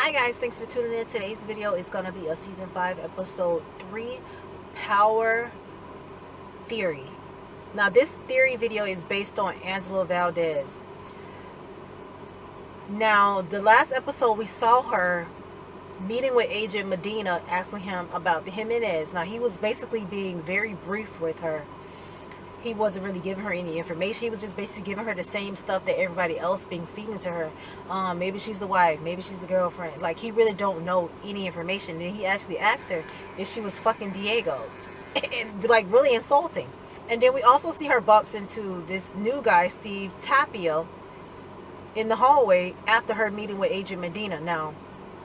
Hi guys, thanks for tuning in. Today's video is going to be a season 5 episode 3 power theory. Now this theory video is based on Angela Valdez. Now the last episode we saw her meeting with Agent Medina, asking him about the Jimenez. Now he was basically being very brief with her. He wasn't really giving her any information. He was just basically giving her the same stuff that everybody else been feeding to her. Maybe she's the wife, maybe she's the girlfriend. Like, he really don't know any information. And he actually asked her if she was fucking Diego. And, like, really insulting. And then we also see her bumps into this new guy, Steve Tampio, in the hallway after her meeting with Agent Medina. Now,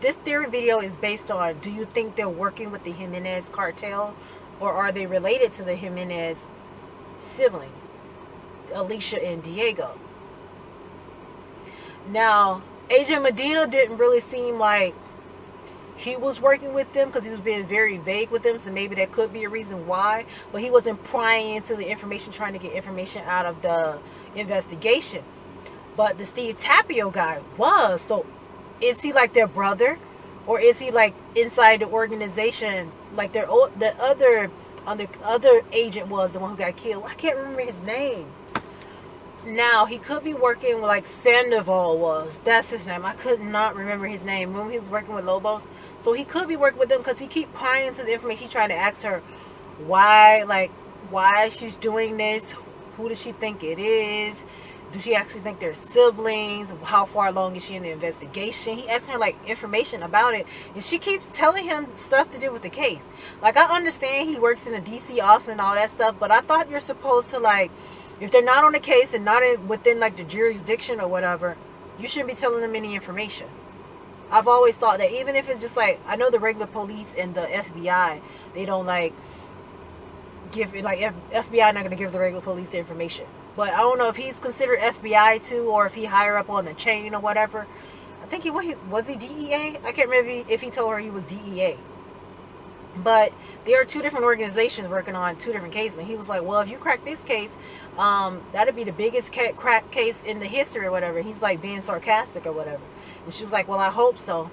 this theory video is based on, do you think they're working with the Jimenez cartel? Or are they related to the Jimenez siblings, Alicia and Diego? Now, Agent Medina didn't really seem like he was working with them, because he was being very vague with them, so maybe that could be a reason why. But he wasn't prying into the information, trying to get information out of the investigation. But the Steve Tampio guy was. So is he like their brother, or is he like inside the organization, like the other agent was the one who got killed? I can't remember his name. Now, he could be working with, like, Sandoval was. That's his name. I could not remember his name. Remember, he was working with Lobos? So he could be working with them, because he keep prying into the information. He's trying to ask her why she's doing this. Who does she think it is? Does she actually think they're siblings? How far along is she in the investigation? He asked her, like, information about it. And she keeps telling him stuff to do with the case. Like, I understand he works in the DC office and all that stuff, but I thought you're supposed to, like, if they're not on the case and not within, like, the jurisdiction or whatever, you shouldn't be telling them any information. I've always thought that, even if it's just, like, I know the regular police and the FBI, they don't, like, give, like, FBI not going to give the regular police the information. But I don't know if he's considered FBI too, or if he higher up on the chain or whatever. I think was he DEA? I can't remember if he told her he was DEA. But there are two different organizations working on two different cases. And he was like, well, if you crack this case, that'd be the biggest crack case in the history or whatever. He's like being sarcastic or whatever. And she was like, well, I hope so.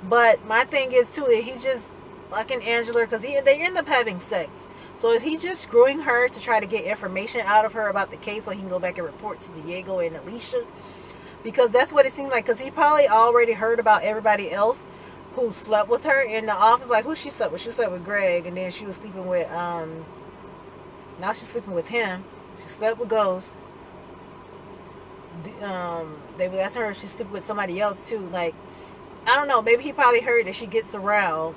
But my thing is too, that he's just fucking Angela, because they end up having sex. So if he's just screwing her to try to get information out of her about the case, so he can go back and report to Diego and Alicia, because that's what it seemed like. Because he probably already heard about everybody else who slept with her in the office. Like, who she slept with? She slept with Greg, and then she was sleeping with now she's sleeping with him. She slept with Ghost. They would ask her if she's sleeping with somebody else too. Like, I don't know, maybe he probably heard that she gets around,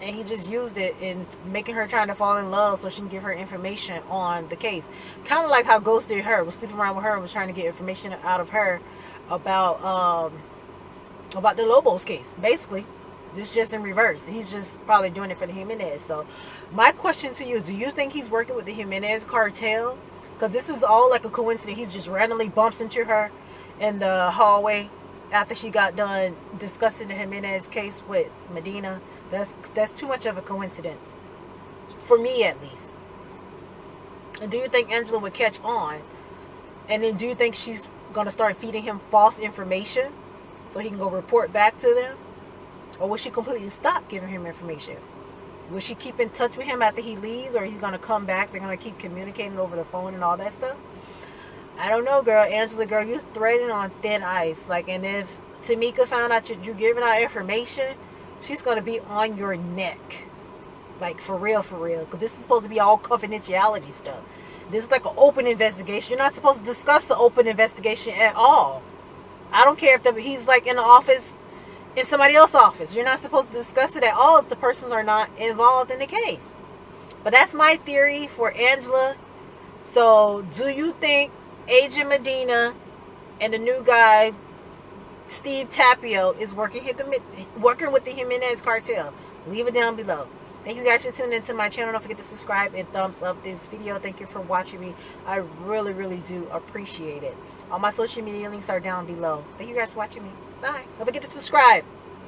and he just used it in making her trying to fall in love so she can give her information on the case. Kind of like how Ghost did her. Was sleeping around with her, was trying to get information out of her about the Lobos case. Basically, this just in reverse. He's just probably doing it for the Jimenez. So my question to you, do you think he's working with the Jimenez cartel? Because this is all like a coincidence. He's just randomly bumps into her in the hallway after she got done discussing the Jimenez case with Medina. That's too much of a coincidence, for me at least. And do you think Angela would catch on? And then do you think she's going to start feeding him false information so he can go report back to them? Or will she completely stop giving him information? Will she keep in touch with him after he leaves? Or he's going to come back, they're going to keep communicating over the phone and all that stuff? I don't know, girl. Angela, girl, you're threading on thin ice. Like, and if Tamika found out you're giving out information, she's going to be on your neck. Like, for real, for real. Because this is supposed to be all confidentiality stuff. This is like an open investigation. You're not supposed to discuss the open investigation at all. I don't care if he's like in the office, in somebody else's office. You're not supposed to discuss it at all if the persons are not involved in the case. But that's my theory for Angela. So, do you think Agent Medina and the new guy, Steve Tampio, is working with the Jimenez cartel? Leave it down below. Thank you guys for tuning into my channel. Don't forget to subscribe and thumbs up this video. Thank you for watching me. I really, really do appreciate it. All my social media links are down below. Thank you guys for watching me. Bye. Don't forget to subscribe.